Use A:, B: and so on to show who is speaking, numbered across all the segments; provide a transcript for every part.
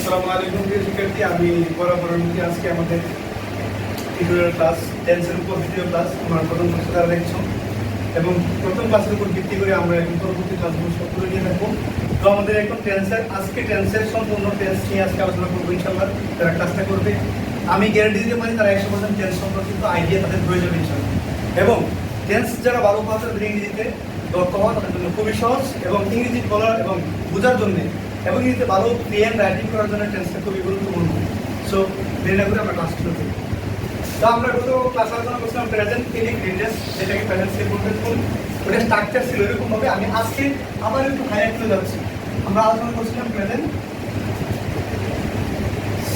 A: আসসালামু আলাইকুম প্রিয় শিক্ষার্থী, আমি বরাবরের মধ্যে আজকে আমাদের টিউটোরিয়াল ক্লাস টেন্সের উপর ভিডিও ক্লাস আমার প্রথম ক্লাসে তারা দেখছো এবং প্রথম ক্লাসের উপর ভিত্তি করে আমরা এখন পরবর্তী ক্লাসগুলো সব করে নিয়ে থাকবো। তো আমাদের এখন টেন্সের সম্পূর্ণ টেন্স নিয়ে আজকে আলোচনা করবো ইনশাল্লাহ। তারা ক্লাসটা করবে, আমি গ্যারান্টি দিতে পারি তারা 100% টেন্স সম্পর্কিত আইডিয়া তাদের হয়ে যাবে ইনশাল্লাহ। এবং টেন্স যারা ভালো পাচ্ছে তাদের ইংরেজিতে দক্ষ হওয়া তাদের জন্য খুবই সহজ এবং ইংরেজি বলার এবং বোঝার জন্য এবং ইংরেজিতে ভালো প্লেন রাইটিং করার জন্য টেন্সটা খুবই গুরুত্বপূর্ণ। সো দেরি না করে আমরা ক্লাস শুরু করি। তো আমরা গত ক্লাস আলোচনা করছিলাম প্রেজেন্ট ইনডিফিনিট, যেটাকে প্রেজেন্ট সিম্পল টেন্স বলি। ওটা স্ট্রাকচার ছিল এরকমভাবে, আমি আজকে আবার একটু হাইলাইট করে যাচ্ছি। আমরা আলোচনা করছিলাম প্রেজেন্ট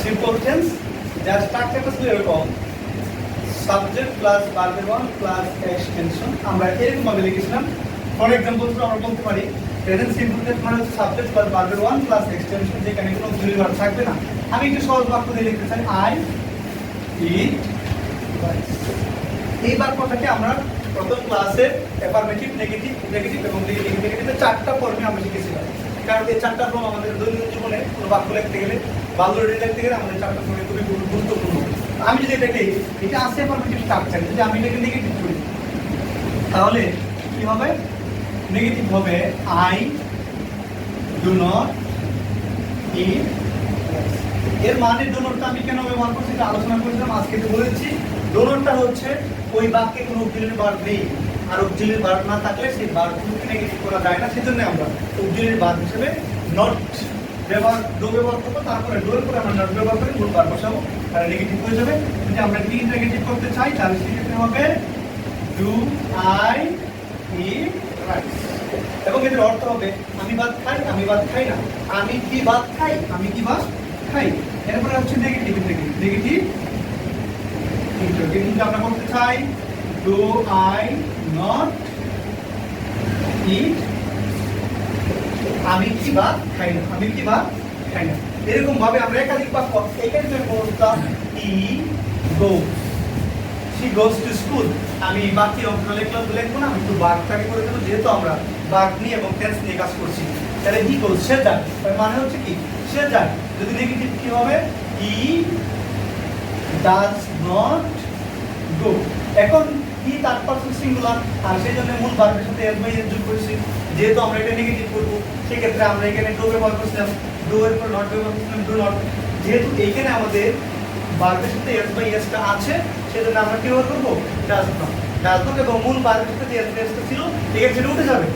A: সিম্পল টেন্স, যার স্ট্রাকচারটা ছিল এরকম: সাবজেক্ট প্লাস ভার্বের ওয়ান প্লাস এক্সটেনশন। আমরা এরকমভাবে লিখেছিলাম। ফর এক্সাম্পল আমরা বলতে পারি প্রেজেন্ট সিম্পল টেন্স মানে হচ্ছে সাবজেক্ট প্লাস ভার্বের ওয়ান প্লাস এক্সটেনশন, যেখানে কোনো অক্সিলারি ভার্ব থাকবে না। আমি একটু সহজ বাক্য দিয়ে লিখতে চাই, আই ইট রাইস। এই বাক্যটাকে আমরা প্রথম ক্লাসে অ্যাফার্মেটিভ, নেগেটিভ এবং নেগেটিভের চারটা ফর্মে আমরা শিখেছিলাম। কারণ এই চারটা ফর্ম আমাদের দৈনন্দিন জীবনে কোনো বাক্য লিখতে গেলে, ভালো রেডি লিখতে গেলে আমাদের চারটা ফর্মে খুবই গুরুত্বপূর্ণ। আমি যদি এটাকে এটা আছে অ্যাফার্মেটিভ স্ট্রাকচার, যদি আমি এটাকে নেগেটিভ করি তাহলে কি হবে? নেগেটিভ হবে আই ডু নট ইট। এর মানে ডোনটটা আমি কেন ব্যবহার করছি এটা আলোচনা করেছিলাম, আজকে তো বলেছি। ডোনটটা হচ্ছে ওই বাক্যে কোনো অক্সিলারি ভার্ব নেই, আর অক্সিলারি ভার্ব না থাকলে সেই ভার্বগুলোকে নেগেটিভ করা যায় না। সেজন্য আমরা অক্সিলারি ভার্ব হিসেবে নট ব্যবহার করবো, তারপরে ডো এর পরে আমরা নট ব্যবহার করে মূল ভার্ব বসাবো, আর নেগেটিভ হয়ে যাবে। যদি আমরা কি নেগেটিভ করতে চাই তাহলে সেক্ষেত্রে হবে ডু আই ইট রাইস। এবং এদের অর্থ হবে আমি ভাত খাই, আমি ভাত খাই না, আমি কি ভাত খাই, আমি কি ভাত খাই। এরপরে হচ্ছে নেগেটিভ কিন্তু আমরা বলতে চাই ডু আই নট ইট, আমি কি ভাত খাই না, আমি কি ভাত খাই না। এরকম ভাবে আমরা একাধিক বাক্য এখানে বলতাম ই গোস, she goes to school। আমি বাকি অংশটা লিখবো না, আমি একটু বার্বটাকে করে দেবো, যেহেতু আমরা বার্ব নিয়ে এবং টেন্স নিয়ে কাজ করছি। তাহলে হি গোস, সে যায়, মানে হচ্ছে কি সে যায়। যদি নেগেটিভ কি হবে? He does not go. এখন হি থার্ড পারসন সিঙ্গুলার, আর সেই জন্য মূল ভার্বের সাথে এস বাই এস যোগ করেছি। যেহেতু আমরা এটা নেগেটিভ করবো সেক্ষেত্রে আমরা এখানে ডো ব্যবহার করছিলাম, ডো এর পর নট ব্যবহার করছিলাম, ডু নট। যেহেতু এইখানে আমাদের ভার্বের সাথে এস বাই এসটা আছে সেজন্য আমরা কি ব্যবহার করবো? Does not. এবং মূল ভার্বের সাথে যে এস বাই এসটা ছিল এখানে সেটা উঠে যাবে।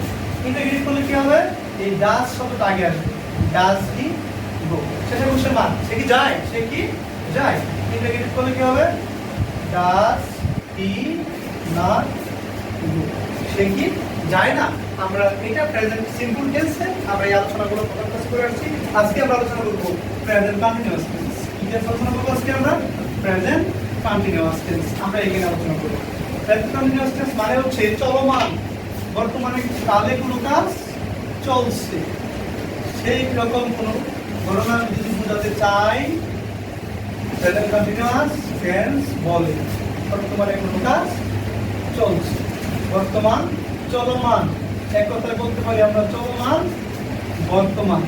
A: ইন্টিগ্রেট করলে কি হবে? এই ডাজ শব্দটা আগে আসবে, ডাজ হি গো। শেষে বসে মান, সে কি যায়, সে কি যায়। ইন্টিগ্রেট করলে কি হবে? ডাজ হি নট গো, সে কি যায় না। আমরা এটা প্রেজেন্ট সিম্পল টেন্সে আমরা এই আলোচনাগুলো ফোকাস করে আসছি। আজকে আমরা আলোচনা করব প্রেজেন্ট কন্টিনিউয়াস টেন্স। কি আলোচনা করব আজকে আমরা? প্রেজেন্ট কন্টিনিউয়াস টেন্স আমরা এখানে আলোচনা করব। প্রেজেন্ট কন্টিনিউয়াস টেন্স মানে হচ্ছে চলমান, বর্তমানে কালে কোনো কাজ চলছে সেই রকম কোনো ঘটনা যদি বোঝাতে চাই প্রেজেন্ট কন্টিনিউয়াস টেন্স বলে। বর্তমানে কোনো কাজ চলছে, বর্তমান চলমান, এক কথায় বলতে পারি আমরা চলমান বর্তমান।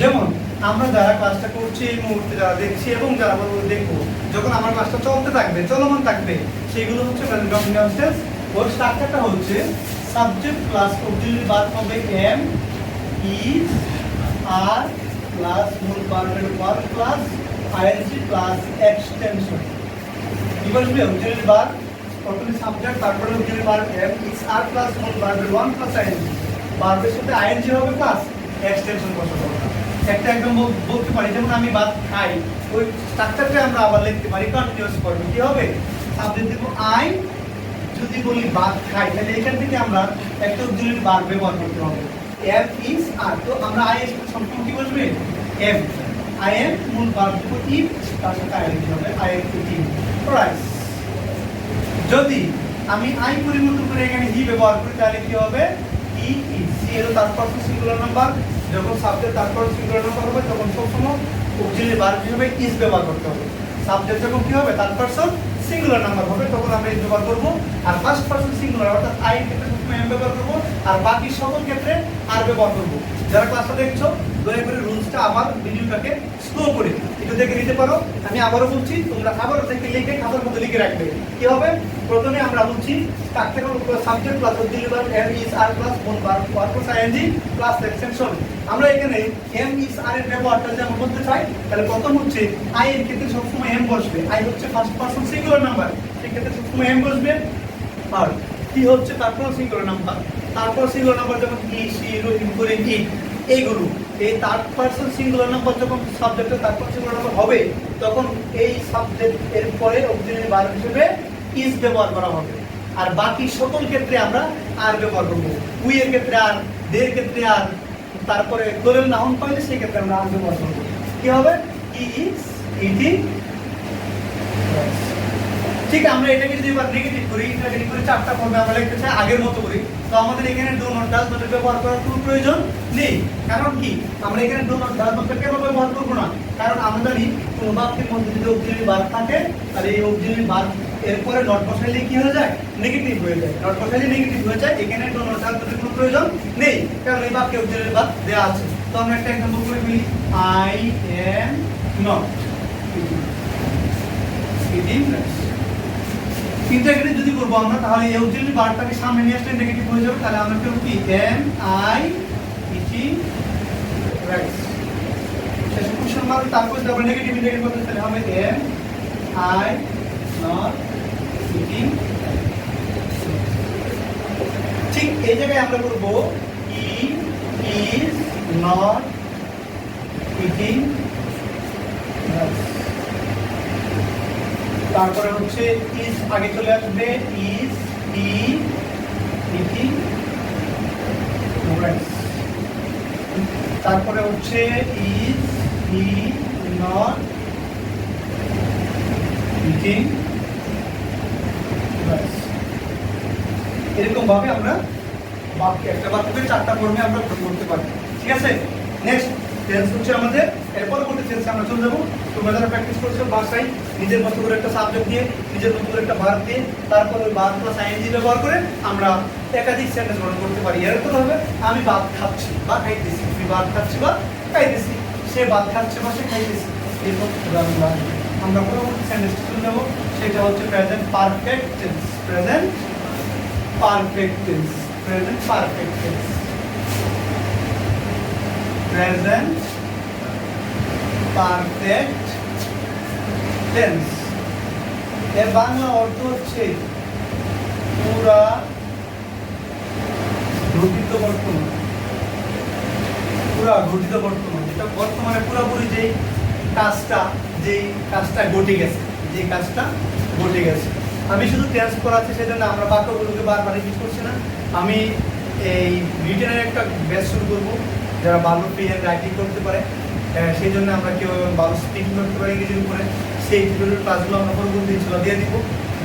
A: যেমন আমরা যারা ক্লাসটা করছি এই মুহূর্তে, যারা দেখছি এবং যারা দেখবো, যখন আমার ক্লাসটা চলতে থাকবে, চলমান থাকবে, সেগুলো হচ্ছে প্রেজেন্ট কন্টিনিউয়াস টেন্স। ওর স্ট্রাকচারটা হচ্ছে সাবজেক্ট প্লাস অক্সিলারি ভার্ব হবে এম, ইজ, আর প্লাস মূল ভার্বের one plus ING plus extension. কি বলবে? অক্সিলারি ভার্ব প্রথমে সাবজেক্ট, তারপরে auxiliary verb am, is, are plus মূল ভার্বের ওয়ান প্লাস আইএনজি। ভার্বের সাথে আইএনজি হবে প্লাস এক্সটেনশন বসাতে হবে। একটা একদম বলতে পারি যেমন আমি ভাত খাই, ওই স্ট্রাকচারটা আমরা আবার লিখতে পারি কন্টিনিউয়াস ফর্মে। কি হবে? সাবজেক্ট দেব আই, যদি বলি ভাত খাই তাহলে এখান থেকে আমরা একটা অক্সিলারি ভার্ব ব্যবহার করতে হবে, এম, ইজ, আর। তো আমরা আই এর সাথে সম্পর্ক কি বসবে? এম। আই এম মূল ভার্ব দেব ইট, তার সাথে আইএনজি হবে I am to T rice. যদি আমি আই পরিবর্তন করে এখানে হি ব্যবহার করি তাহলে কি হবে? He is. সি এর থার্ড পারসন সিঙ্গুলার নাম্বার, যখন subject third person singular number হবে তখন সবসময় অক্সিলারি ভার্ব হিসেবে ইজ ব্যবহার করতে হবে। সাবজেক্ট যখন কি হবে? থার্ড পারসন সিঙ্গুলার নাম্বার হবে তখন আমরা ইজ ব্যবহার করবো। আর ফার্স্ট পারসন সিঙ্গুলার অর্থাৎ আই এর ক্ষেত্রে সবসময় এম ব্যবহার করবো। আর বাকি সকল ক্ষেত্রে আর ব্যবহার করবো। যারা ক্লাসটা দেখছো দয়া করে রুলসটা আবার ভিডিওটাকে স্লো করে একটু দেখে নিতে পারো। আমি আবারও বলছি, তোমরা আবারও দেখে লিখে খাতার মধ্যে লিখে রাখবে। কি হবে? প্রথমে আমরা বলছি subject plus auxiliary verb am is are plus কোন verb plus ING plus extension. আমরা এখানে এম ইজ আর এর ব্যবহারটা যদি আমরা বলতে চাই, তাহলে প্রথম হচ্ছে আই এর ক্ষেত্রে সবসময় এম বসবে। আই হচ্ছে ফার্স্ট পারসন সিঙ্গুলার নাম্বার, সেই ক্ষেত্রে সবসময় এম বসবে। আর কি হচ্ছে তারপর সিঙ্গুলার নাম্বার, তারপর সিঙ্গুলার নাম্বার যেমন ই সি রহিম করে ই, এইগুলো এই থার্ড পারসন সিঙ্গুলার নাম্বার যখন সাবজেক্টের থার্ড পারসন সিঙ্গুলার নাম্বার হবে, তখন এই সাবজেক্ট এর পরে অক্সিলারি ভার্ব হিসেবে ইজ ব্যবহার করা হবে। আর বাকি সকল ক্ষেত্রে আমরা আর ব্যবহার করবো। উই এর ক্ষেত্রে আর, দে এর ক্ষেত্রে আর, তারপরে দলের নাউন পাইলে সেই ক্ষেত্রে আমরা আর ব্যবহার করবো। কি হবে? ইজ, ইটি। ঠিক আমরা এটাকে যদি এবার নেগেটিভ করি, নেগেটিভ করে চারটা ফর্মে আমরা লিখতে চাই আগের মতো করি, তো আমাদের এখানে ডু নট ডাজ নট ব্যবহার করার কোনো প্রয়োজন নেই। কারণ কি? আমরা এখানে ডু নট ডাজ নট কেন ব্যবহার করব না? কারণ আমরা জানি কোন বাক্যের মধ্যে যদি অক্সিলারি ভার্ব থাকে, তাহলে এই অক্সিলারি ভার্ব এরপরে নট বসাইলে কি হয়ে যায়? নেগেটিভ হয়ে যায়। নট বসাইলে নেগেটিভ হয়ে যায়। এখানে ডু নট ডাজ নটের কোনো প্রয়োজন নেই, কারণ এই বাক্যে অক্সিলারি ভার্ব দেয়া আছে। তো আমরা একটা एग्जांपल করে ফেলি, I am not eating rice. ইন্টাগ্রেট যদি করবো আমরা, তাহলে এই অক্সিলারি ভার্বটাকে সামনে নিয়ে আসলে নেগেটিভ হয়ে যাবে। তাহলে আমরা করব কি? Am I eating rice. শেষ কোশ্চেন মার্ক, তারপর যদি আমরা নেগেটিভ ইন্টাগ্রেট করতে, তাহলে হবে এম আই নট ইটিং। ঠিক এই জায়গায় আমরা করব ই ইজ নট ইটিং রাইস। তারপরে হচ্ছে ইজ আগে চলে আসবে, ইজ ই ইটিং রাইস। তারপরে হচ্ছে is E not eating rice. এরকম ভাবে আমরা বাক্য একটা বাক্যকে চারটা ফর্মে আমরা করতে পারি। ঠিক আছে? নেক্সট টেন্স হচ্ছে আমাদের, এর পরবর্তী টেন্সে আমরা চলে যাবো। তোমরা যারা প্র্যাকটিস করছো বাসায় নিজের মতো করে একটা সাবজেক্ট দিয়ে, নিজের মতো করে একটা ভার্ব দিয়ে, তারপর ওই ভার্ব প্লাস আইএনজি ব্যবহার করে আমরা একাধিক সেন্টেন্স গঠন করতে পারি। এর কথা হবে আমি ভাত খাচ্ছি বা খাইতেছি, আমি ভাত খাচ্ছি বা খাইতেছি, সে ভাত খাচ্ছে বা সে খাইতেছি। এরকম আমরা পরবর্তী সেন্টেন্সে চলে যাবো, সেটা হচ্ছে present perfect tense. Present perfect tense, present perfect tense, present perfect tense. এর বাংলা অর্থ হচ্ছে পুরা ঘটিত বর্তমান। পুরা ঘটিত বর্তমান, এটা বর্তমানে পুরোপুরি যেই কাজটা ঘটে গেছে, যে কাজটা ঘটে গেছে। আমি শুধু টেন্স করাচ্ছি, সেজন্য আমরা বাক্যগুলোকে বারবার রিপিট করছি না। আমি এই রিটেনের একটা ব্যাচ শুরু করবো, যারা ভালো ফ্লুয়েন্ট রাইটিং করতে পারে, সেই জন্য আমরা কেউ ভালো স্পিকিং করতে পারি ইংরেজির উপরে, সেই টিউটোরিয়াল ক্লাসগুলো আমরা পরবর্তী ইনশাআল্লাহ দিয়ে দিব।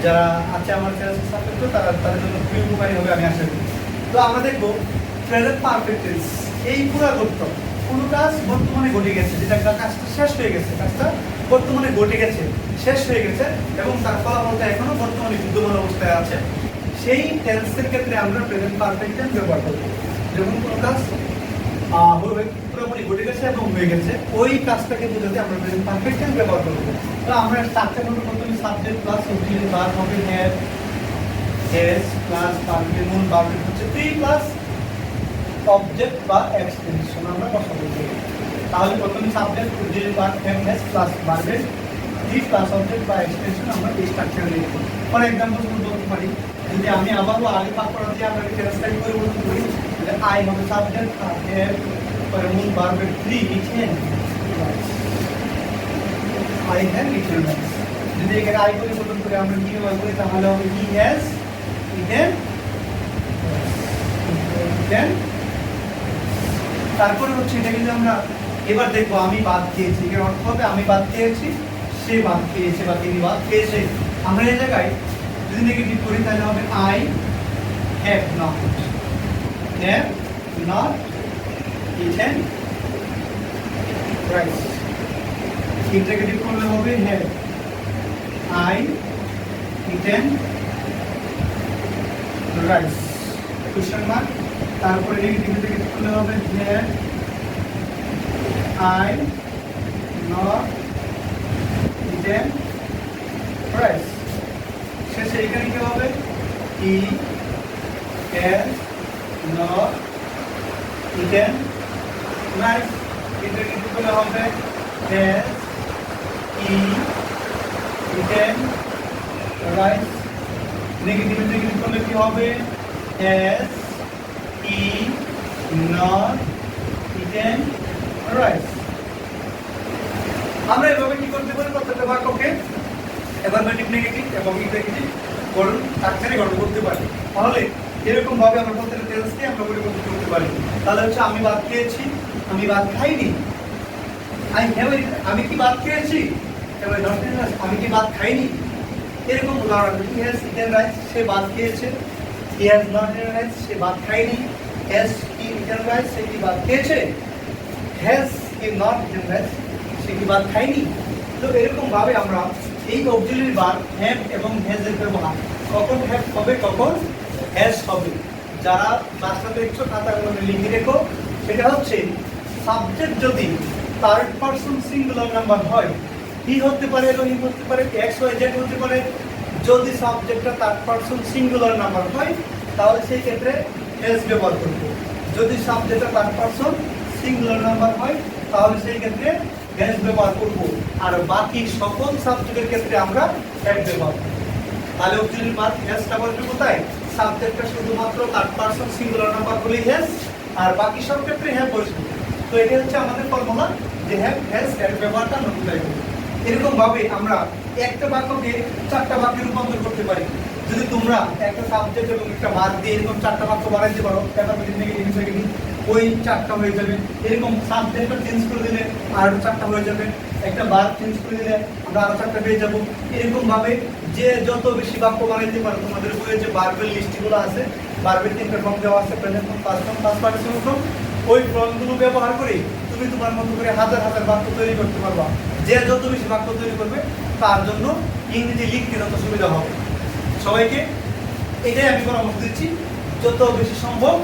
A: যারা আছে আমার চ্যানেল সাবস্ক্রাইব করে, তাদের জন্য খুবই উপকারী হবে আমি আশা করি। তো আমরা দেখবো প্রেজেন্ট পারফেক্ট টেন্স। এই পুরো ঘটনা, কোনো কাজ বর্তমানে ঘটে গেছে, যেটা কাজটা শেষ হয়ে গেছে, কাজটা বর্তমানে ঘটে গেছে, শেষ হয়ে গেছে এবং তার ফলাফলটা এখনো বর্তমানে বিদ্যমান অবস্থায় আছে, সেই টেন্সের ক্ষেত্রে আমরা প্রেজেন্ট পারফেক্ট টেন্স ব্যবহার করব। যখন কোনো কাজ পুরোপুরি ঘটে গেছে এবং হয়ে গেছে, ওই কাজটাকে বোঝাতে আমরা প্রেজেন্ট পারফেক্ট টেন্স ব্যবহার করব। তো আমরা স্ট্রাকচার মতো প্রথমে সাবজেক্ট প্লাস অক্সিলারি ভার্ব হবে হ্যাভ, হ্যাজ প্লাস ভার্বের মূল ভার্বের হচ্ছে প্রি প্লাস অবজেক্ট বা এক্সটেনশন আমরা বসাবো। তাহলে প্রথমে subject auxiliary verb have, has plus ভার্বের প্রি প্লাস অবজেক্ট বা এক্সটেনশন আমরা এই স্ট্রাকচারে লিখব। ফর এক্সাম্পল বলতে পারি, যদি আমি আবারও আগে পাক করা দিয়ে আমরা ট্রান্সলেট পরিবর্তন করি, তাহলে আই হবে সাবজেক্ট আর হ্যাভ পরে মূল ভার্বের pre eaten, I have eaten. যদি এখানে আই পরিবর্তন করে আমরা কি ব্যবহার করি, তাহলে হবে হি হ্যাজ ইটেন। তারপরে হচ্ছে এটা কিন্তু আমরা এবার দেখবো আমি ভাত খেয়েছি, এর অর্থ হবে আমি ভাত খেয়েছি, সে ভাত খেয়েছে বা তিনি ভাত খেয়েছে। আমরা এই জায়গায় যদি নেগেটিভ করি, তাহলে হবে I have not eaten rice. Interrogative করলে হবে have I eaten rice. Question mark তারপরে নেগেটিভ থেকে করলে হবে have I not eaten rice. শেষে এখানে কি হবে? হি হ্যাজ নট ইটেন রাইস। এটা কিন্তু করলে হবে has he eaten rice. Negative করলে কি হবে? Has he not eaten rice. আমরা এভাবে কি করতে পারি? প্রত্যেকটা বাক্যকে অ্যাফার্মেটিভ, নেগেটিভ এবং ইননেগেটিভ গঠন আকারে গঠন করতে পারি। তাহলে এরকম ভাবে আমরা প্রত্যেকটা টেন্সকে আমরা পরিবর্তন করতে পারি। তাহলে হচ্ছে আমি ভাত খেয়েছি, আমি ভাত খাইনি। আমি কি ভাত খেয়েছি? এবার আমি কি ভাত খাইনি? এরকম উদাহরণ, হি হ্যাজ ইটেন রাইস, সে ভাত খেয়েছে। He has not eaten rice, সে ভাত খায়নি। হ্যাজ হি ইটেন রাইস, সে কি ভাত খেয়েছে? Has he not eaten rice, সে কি ভাত খায়নি। তো এরকম ভাবে আমরা এই অক্সিলারি ভার্ব হ্যাভ এবং হ্যাজ এর ব্যবহার কখন হ্যাভ হবে, কখন হ্যাজ হবে, যারা ক্লাসটা দেখছো খাতাগুলোতে লিখে রেখো। সেটা হচ্ছে সাবজেক্ট যদি থার্ড পারসন সিঙ্গুলার নাম্বার হয়, হি হতে পারে, হি হতে পারে, এক্স ওয়াই জেড হতে পারে। যদি সাবজেক্টটা থার্ড পারসন সিঙ্গুলার নাম্বার হয় তাহলে সেই ক্ষেত্রে হ্যাজ ব্যবহার করব। যদি সাবজেক্টটা থার্ড পারসন সিঙ্গুলার নাম্বার হয় তাহলে সেই ক্ষেত্রে হ্যাজ ব্যবহার করব। আর বাকি সকল সাবজেক্টের ক্ষেত্রে আমরা হ্যাভ ব্যবহার করব। তাহলে অক্সিলারি ভার্ব হ্যাজটা বলতে কোথায়? সাবজেক্টটা শুধুমাত্র থার্ড পারসন সিঙ্গুলার নাম্বার হলেই হ্যাজ, আর বাকি সব ক্ষেত্রে হ্যাভ বসবে। তো এটা হচ্ছে আমাদের ফর্মুলা যে হ্যাভ হ্যাজ এর ব্যবহারটা নতুনটাই করব। এরকম ভাবে আমরা একটা বাক্যকে চারটা বাক্যে রূপান্তর করতে পারি। যদি তোমরা একটা সাবজেক্ট এবং একটা ভার্ব দিয়ে এরকম চারটা বাক্য বানাইতে পারো, অ্যাফার্মেটিভ, নেগেটিভ, ইননেগেটিভ, ওই চারটা হয়ে যাবে। এরকম সাবজেক্টটা চেঞ্জ করে দিলে আরো চারটা হয়ে যাবে। একটা ভার্ব চেঞ্জ করে দিলে আমরা আরো চারটা পেয়ে যাবো। এরকম ভাবে যে যত বেশি বাক্য বানাইতে পারো, তোমাদের বইয়ে যে ভার্বের লিস্টগুলো আছে, ভার্বের তিনটা ফর্ম দেওয়া আছে, present form, past form, past participle form, ওই ফর্মগুলো ব্যবহার করে তুমি তোমার মতো করে হাজার হাজার বাক্য তৈরি করতে পারবা। যে যত বেশি বাক্য তৈরি করবে তার জন্য ইংরেজি লিখতে তত সুবিধা হবে। সবাইকে এটাই আমি পরামর্শ দিচ্ছি, যত বেশি সম্ভব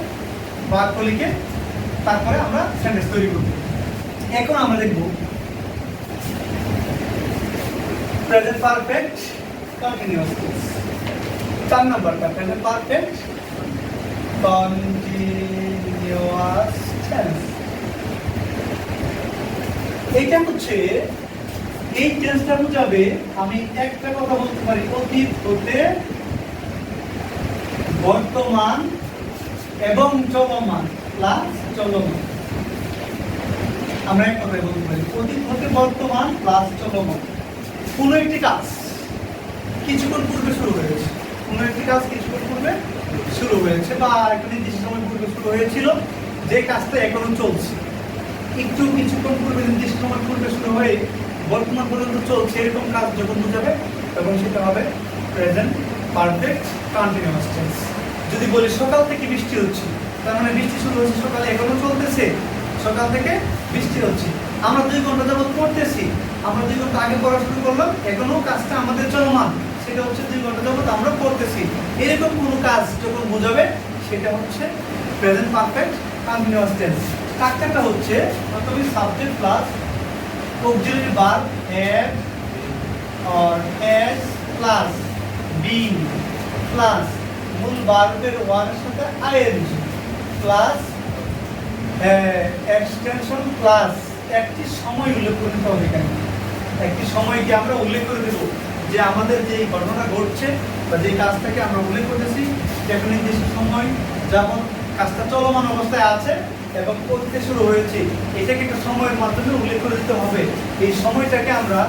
A: বাক্য লিখে তারপরে আমরা সেন্টেন্স তৈরি করব। এখন আমরা দেখব প্রেজেন্ট পারফেক্ট কন্টিনিউয়াস টেন্স। 4 নাম্বারটা প্রেজেন্ট পারফেক্ট কন্টিনিউয়াস টেন্স। এইটা হচ্ছে, এই টেন্সটা বুঝাবে, আমি একটা কথা বলতে পারি, অতীত হতে বর্তমান এবং চলমান প্লাস চলমান। আমরা এক কথায় বলতে পারি অতীত হতে বর্তমান প্লাস চলমান। কোনো একটি কাজ কিছুক্ষণ পূর্বে শুরু হয়েছে, কোনো একটি কাজ কিছুক্ষণ পূর্বে শুরু হয়েছে বা একটা নির্দিষ্ট সময় পূর্বে শুরু হয়েছিল, যে কাজটা এখনো চলছে। কিছুক্ষণ পূর্বে, নির্দিষ্ট সময় পূর্বে শুরু হয়ে বর্তমান পর্যন্ত চলছে, এরকম কাজ যখন বোঝাবে তখন সেটা হবে প্রেজেন্ট পারফেক্ট কন্টিনিউয়াস টেন্স। যদি বলি সকাল থেকে বৃষ্টি হচ্ছে, তার মানে বৃষ্টি শুরু হয়েছে, সকালে এখনো চলতেছে, সকাল থেকে বৃষ্টি হচ্ছে। আমরা 2 ঘন্টা যাবত পড়তেছি, আমরা 2 ঘন্টা আগে পড়া শুরু করলাম, এখনো কাজটা আমাদের চলমান, সেটা হচ্ছে 2 ঘন্টা যাবত আমরা পড়তেছি। এরকম কোনো কাজ যখন বোঝাবে সেটা হচ্ছে প্রেজেন্ট পারফেক্ট কন্টিনিউয়াস টেন্স। স্ট্রাকচারটা হচ্ছে প্রথমে subject plus auxiliary verb have or has plus being plus মূল ভার্বের ওয়ানের সাথে আইএনজি প্লাস এক্সটেনশন প্লাস একটি সময় উল্লেখ করতে হবে। এখানে একটি সময়কে আমরা উল্লেখ করে দেব যে আমাদের যে ঘটনা ঘটছে বা যে কাজটাকে আমরা উল্লেখ করেছি একটা নির্দিষ্ট সময়, যেমন কাজটা চলমান অবস্থায় আছে এবং করতে শুরু হয়েছে, এটাকে একটা সময়ের মাধ্যমে উল্লেখ করে দিতে হবে। এই সময়টাকে আমরা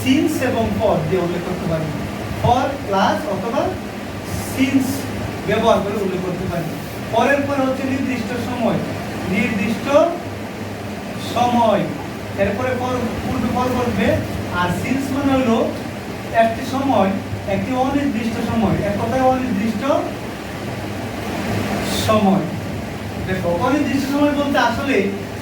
A: সিন্স এবং ফর দিয়ে উল্লেখ করতে পারি। ফর প্লাস অথবা সিন্স ব্যবহার করে উল্লেখ করতে পারি। পরের পর হচ্ছে নির্দিষ্ট সময়, নির্দিষ্ট সময়, এরপরে পূর্বে পর বলবে। আর সিন্স মানে হলো একটি সময়, একটি অনির্দিষ্ট সময়, এক কথায় অনির্দিষ্ট সময়। দেখো অনির্দিষ্ট সময় বলতে আসলে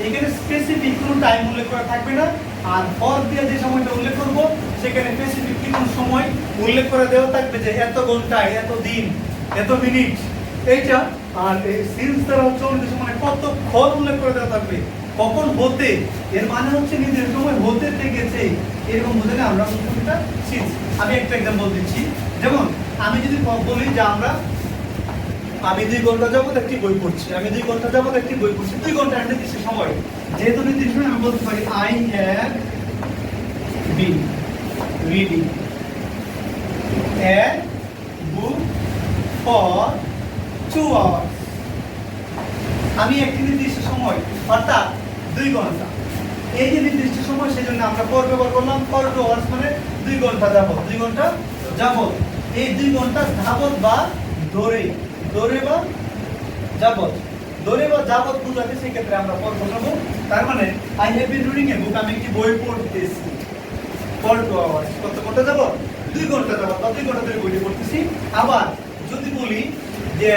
A: এখানে স্পেসিফিক কোনো টাইম উল্লেখ করা থাকবে না। আর ফর দিয়ে যে সময়টা উল্লেখ করব সেখানে স্পেসিফিক কোনো সময় উল্লেখ করে দেওয়া থাকবে যে এত ঘন্টায়, এত দিন, এত মিনিট, এইটা আর এই সিন্স দ্বারা হচ্ছে অনির্দিষ্ট মানে কতক্ষণ উল্লেখ করে দেওয়া থাকবে, কখন হতে, এর মানে হচ্ছে নিজের সময় হতে থেকেছে, এরকম বোঝালে আমরা কোনটা সিন্স। আমি একটা এক্সাম্পল দিচ্ছি, যেমন আমি যদি বলি যে আমি 2 ঘন্টা যাবত একটি বই পড়ছি, আমি 2 ঘন্টা যাবত একটি বই পড়ছি, 2 ঘন্টা একটা নির্দিষ্ট সময়, যেহেতু নির্দিষ্ট সময় আমি বলতে পারি I have been reading a book for 2 hours। আমি একটি নির্দিষ্ট সময় অর্থাৎ 2 ঘন্টা, এই যে নির্দিষ্ট সময় সেজন্য আমরা ফর ব্যবহার করলাম, ফর 2 hours মানে 2 ঘন্টা যাবত, 2 ঘন্টা যাবত। এই 2 ঘন্টা যাবত বা ধরে বা যাবত, ধরে বা যাবত বুঝাতে সেই ক্ষেত্রে আমরা ফর বসাবো। তার মানে I have been reading a বুক, আমি একটি বই পড়তেছি ফর 2 hours, কত ঘন্টা যাবত, 2 ঘন্টা যাবত বা 2 ঘন্টা ধরে বইটি পড়তেছি। আবার যদি বলি যে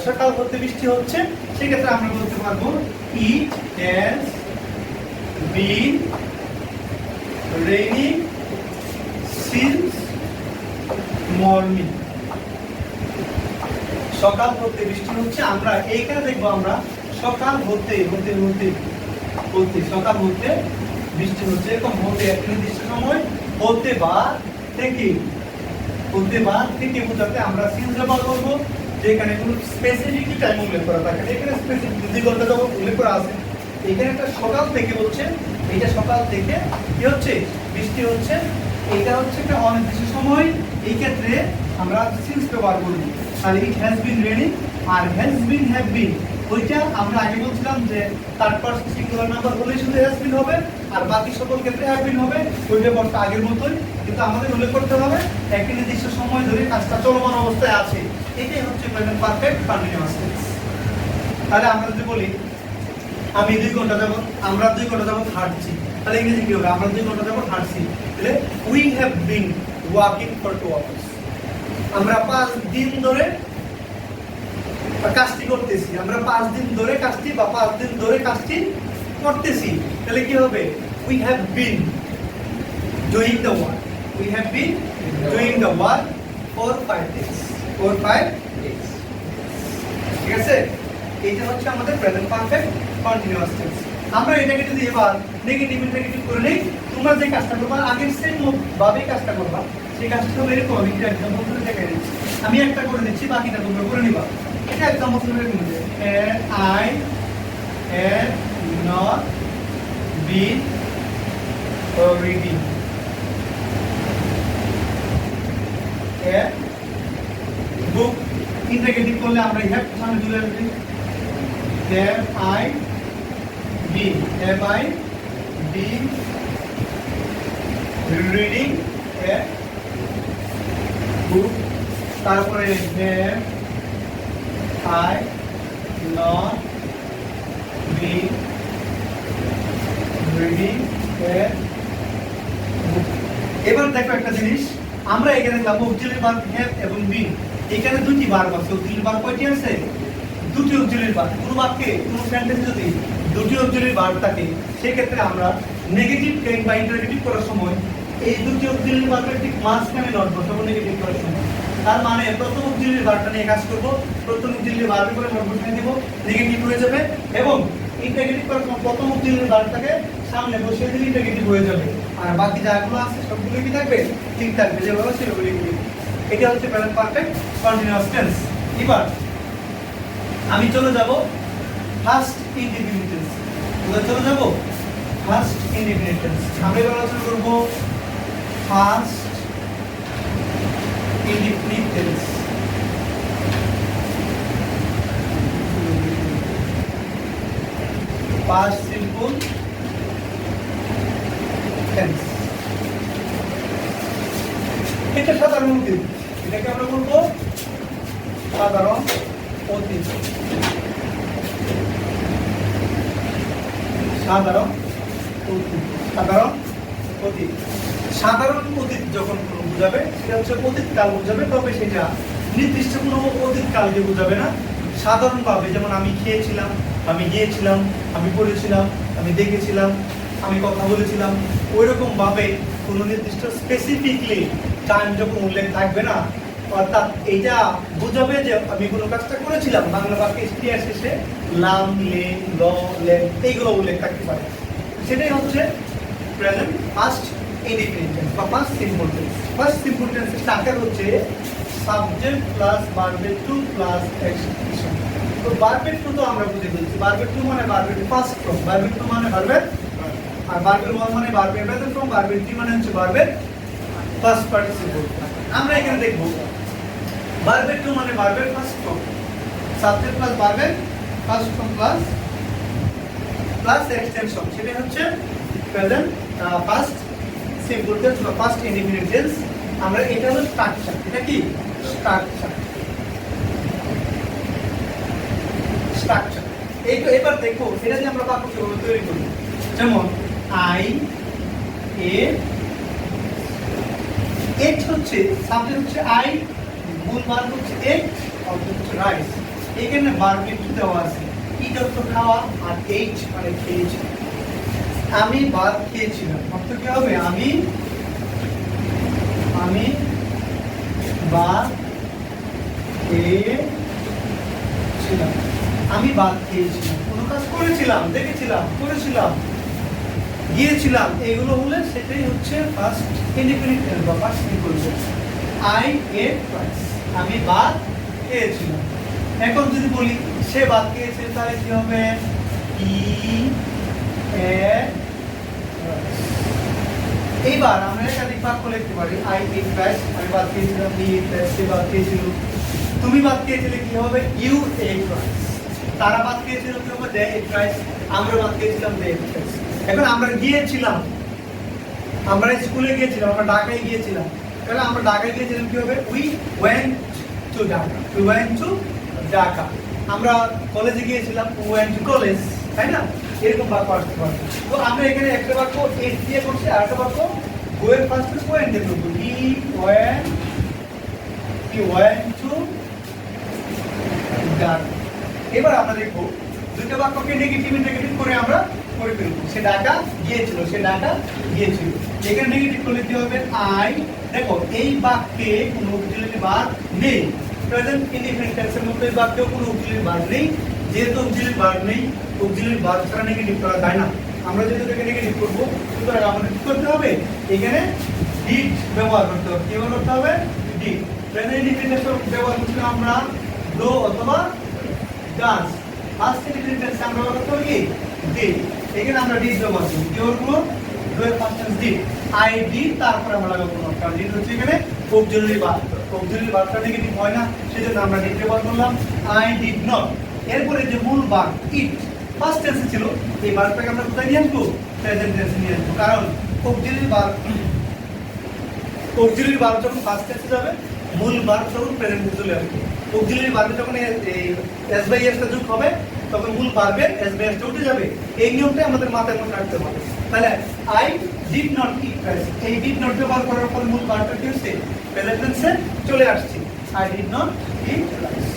A: সকাল হতে বৃষ্টি হচ্ছে, সেক্ষেত্রে আমরা বলতে পারবো ইট has been raining since morning. সকাল হতে বৃষ্টি হচ্ছে, আমরা এইখানে দেখবো আমরা সকাল হতে হতে হতে হতে সকাল হতে বৃষ্টি হচ্ছে, এরকম হতে একটা নির্দিষ্ট সময়, হতে বা থেকে, হতে বা থেকে বোঝাতে আমরা সিন্স ব্যবহার করবো, যেখানে কোনো স্পেসিফিক টাইম উল্লেখ করা থাকে। এখানে স্পেসিফিক 2 ঘন্টা যখন উল্লেখ করা আছে, এখানে একটা সকাল থেকে বলছে, এটা সকাল থেকে কি হচ্ছে বৃষ্টি হচ্ছে, এটা হচ্ছে একটা অনির্দিষ্ট সময়, এই ক্ষেত্রে আমরা সিন্স ব্যবহার করব। তাহলে ইট হ্যাজ বিন রেনিং আর হ্যাজ বিন হ্যাভ বিন, ওইটা আমরা আগে বলছিলাম যে থার্ড পারসন সিঙ্গুলার নাম্বার হলেই শুধু হ্যাজ বিন হবে আর বাকি সকল ক্ষেত্রে হ্যাভ বিন হবে, ওই ব্যাপারটা আগের মতোই, কিন্তু আমাদের উল্লেখ করতে হবে একটি নির্দিষ্ট সময় ধরে কাজটা চলমান অবস্থায় আছে, এটাই হচ্ছে প্রেজেন্ট পারফেক্ট কন্টিনিউয়াস টেন্স। তাহলে আমরা যদি বলি আমি 2 ঘন্টা যাবত, আমরা 2 ঘন্টা যাবত হাঁটছি, তাহলে ইংরেজি কি হবে, আমরা 2 ঘন্টা যাবত হাঁটছি, তাহলে we have been walking for 2 hours। আমরা 5 দিন ধরে কাজটি করতেছি, আমরা 5 দিন ধরে কাজটি বা 5 দিন ধরে কাজটি করতেছি, তাহলে কি হবে, we have been doing the work, we have been doing the work for 5 days, for 5 days। ঠিক আছে, এইটা হচ্ছে আমাদের প্রেজেন্ট পারফেক্ট কন্টিনিউয়াস টেন্স। আমরা এটাকে যদি এবার নেগেটিভ ইন্টারগেটিভ করে নেই, তোমরা যে কাজটা করবা আগের সেম ভাবে কাজটা করবা, সেই কাজটা হবে এরকম। আমি একটা এক্সাম্পল করে দেখাই দিচ্ছি, আমি একটা করে দিচ্ছি, বাকিটা তোমরা করে নিবা। এটা এক্সাম্পল করে দিচ্ছি, I have not been reading a book. Interrogative করলে আমরা হ্যাভ সামনে তুলে আসছি, have I been reading a book, তারপরে have I not been reading a book। এবার দেখো একটা জিনিস, আমরা এখানে দেখলাম অক্সিলারি ভার্ব have এবং been, এখানে দুটি ভার্ব আছে। অক্সিলারি ভার্ব কয়টি আছে, দুটি অক্সিলারি ভার্ব। কোনো বাক্যে কোনো সেন্টেন্সে যদি দুটি অক্সিলারি ভার্ব থাকে, সেই ক্ষেত্রে আমরা নেগেটিভ বা ইন্টারগেটিভ করার সময় এই দুটি অক্সিলারি ভার্বের ঠিক মাঝখানে নট বসাবো নেগেটিভ করার সময়। তার মানে প্রথম অক্সিলারি ভার্বটা নিয়ে কাজ করব, প্রথম অক্সিলারি ভার্বে করে নট বসিয়ে দিব, নেগেটিভ হয়ে যাবে, এবং ইন্টারগেটিভ করার সময় প্রথম অক্সিলারি ভার্বটাকে সামনে বসিয়ে দিলে ইন্টারগেটিভ হয়ে যাবে, আর বাকি যাগুলো আছে সবগুলো কি থাকবে, ঠিক থাকবে, যেভাবে ছিল ওইগুলো। এটা হচ্ছে প্রেজেন্ট পারফেক্ট কন্টিনিউয়াস টেন্স। এবার আমি চলে যাব ফার্স্ট ইনডিফিনিট টেন্স। কোথায় চলে যাব, ফার্স্ট ইনডিফিনিট টেন্স। আমরা এবার আলোচনা করব first indefinite tense. First simple tense, এটা সাধারণ অতীত, এটাকে আমরা বলবো সাধারণ অতীত। সাধারণ অতীত, সাধারণ অতীত, সাধারণ অতীত যখন কোনো বোঝাবে সেটা হচ্ছে অতীত কাল বোঝাবে, তবে সেটা নির্দিষ্ট কোনো অতীত কালকে বোঝাবে না। সাধারণভাবে যেমন আমি খেয়েছিলাম, আমি গিয়েছিলাম, আমি পড়েছিলাম, আমি দেখেছিলাম, আমি কথা বলেছিলাম, ওইরকম ভাবে কোনো নির্দিষ্ট স্পেসিফিকলি টাইম যখন উল্লেখ থাকবে না, অর্থাৎ এইটা বুঝাবে যে আমি কোনো কাজটা করেছিলাম। বাংলা বাক্যে ক্রিয়ার শেষে লাম, লেন, ল, লেন এইগুলো উল্লেখ থাকতে পারে। সেটাই হচ্ছে প্রেজেন্ট ফার্স্ট ইনডিফিনিট টেন্স বা first simple tense. First simple টেন্সের স্ট্রাকচার হচ্ছে সাবজেক্ট প্লাস ভার্বের টু প্লাস এক্সপ্রেশন। তো ভার্বের টু তো আমরা বুঝে ফেলছি। ভার্বের টু মানে ভার্বের ফার্স্ট ফর্ম, ভার্বের টু মানে ভার্বের, আর ভার্বের ওয়ান মানে ভার্বের প্রেজেন্ট ফর্ম, ভার্বের থ্রি মানে হচ্ছে ভার্বের ফার্স্ট পার্টিসিপল। আমরা এখানে দেখব ভার্বের টু মানে ভার্বের ফার্স্ট ফর্ম, সাবজেক্ট প্লাস ভার্বের ফার্স্ট ফর্ম প্লাস এক্সটেনশন, সেটা হচ্ছে প্রেজেন্ট ফার্স্ট সিম্পল টেন্স বা ফার্স্ট ইনডিফিনিট টেন্স। আমরা এটা হলো স্ট্রাকচার। এটা কি স্ট্রাকচার? স্ট্রাকচার এই তো। এবার দেখো এটা যে আমরা বাক্য কিভাবে তৈরি করি। যেমন আই এ এট হচ্ছে সাবজেক্ট হচ্ছে আই, মূল ভার্ব হচ্ছে এট, অবজেক্ট হচ্ছে রাইস। এখানে ভার্ব একটু দেওয়া আছে, ইট অর্থ খাওয়া আর এইট মানে খেয়েছি। আমি ভাত খেয়েছিলাম অর্থ কি হবে? আমি ভাত খেয়েছিলাম। আমি ভাত খেয়েছিলাম, কোনো কাজ করেছিলাম, দেখেছিলাম, করেছিলাম, গিয়েছিলাম, এগুলো হলে সেটাই হচ্ছে ফার্স্ট ইনডিফিনিট টেন্স বা first simple tense. I ate rice, আমি ভাত খেয়েছিলাম। এখন যদি বলি সে ভাত খেয়েছে, তাহলে কি হবে? হি এট রাইস। এইবার আমরা একাধিক বাক্য লিখতে পারি। আই এট রাইস, আমি ভাত খেয়েছিলাম, হি এট রাইস, সে ভাত খেয়েছিল। তুমি ভাত খেয়েছিলে, কি হবে? You ate rice. তারা ভাত খেয়েছিল, কি হবে? They ate rice. আমরা ভাত খেয়েছিলাম, দে এট রাইস। এখন আমরা গিয়েছিলাম, আমরা স্কুলে গিয়েছিলাম, আমরা ঢাকায় গিয়েছিলাম, তাহলে আমরা ঢাকায় গিয়েছিলাম, কি হবে? We went to Dhaka, we went to Dhaka. আমরা কলেজে গিয়েছিলাম, উই ওয়েন্ট টু কলেজ, তাই না? এরকম বাক্য আসতে পারে। তো আমরা এখানে একটা বাক্য এস দিয়ে করছি, আর একটা বাক্য গোয়ের ফার্স্ট ওয়েন্ট দিয়ে করবো। He went to Dhaka. এবার আমরা দেখবো দুটো বাক্যকে নেগেটিভ নেগেটিভ করে আমরা করে ফেলবো। সে ঢাকা গিয়েছিল, সে ঢাকা গিয়েছিল। এখানে নেগেটিভ করলে কি হবে? আই। দেখো এই বাক্যে কোনো অক্সিলারি ভার্ব নেই। প্রেজেন্ট ইনডিফিনিট টেন্সের মধ্যে এই বাক্যেও কোনো অক্সিলারি ভার্ব নেই। যেহেতু অক্সিলারি ভার্ব নেই, অক্সিলারি ভার্ব ছাড়া নেগেটিভ করা যায় না। আমরা যেহেতু এটাকে নেগেটিভ করবো, সুতরাং আমাদের কি করতে হবে? এখানে ডিড ব্যবহার করতে হবে। কি ব্যবহার করতে হবে? ডিড। প্রেজেন্ট ইনডিফিনিট ব্যবহার করতে আমরা ডু অথবা ডাজ। ফার্স্ট ইনডিফিনিট টেন্সে আমরা ব্যবহার করতে হবে কি? ডিড। এখানে আমরা ডিড ব্যবহার করব। কি করব? ডু এর first tense did. I did, তারপরে আমরা লাগাবো কোনো, কারণ ডিড হচ্ছে এখানে অক্সিলারি ভার্ব। অক্সিলারি ভার্বটা নেগেটিভ হয় না, সেজন্য আমরা ডিড ব্যবহার করলাম। I did not. এরপরে যে মূল ভার্ব ইট ফার্স্ট টেন্সে ছিল, এই ভার্বটাকে আমরা কোথায় নিয়ে আসবো? প্রেজেন্ট টেন্সে নিয়ে আসবো। কারণ অক্সিলারি ভার্ব যখন ফার্স্ট টেন্সে যাবে, মূল ভার্ব যখন প্রেজেন্ট টেন্সে চলে আসবে। অক্সিলারি ভার্বে যখন এস বাই এস টা যোগ হবে, তখন মূল ভার্বের এস বাই এস টা উঠে যাবে। এই নিয়মটা আমাদের মাথায় মনে রাখতে হবে। তাহলে I did not eat rice, এই ডিড নট ব্যবহার করার পর মূল ভার্বটা কি হচ্ছে? প্রেজেন্ট টেন্সে চলে আসছে। I did not eat rice.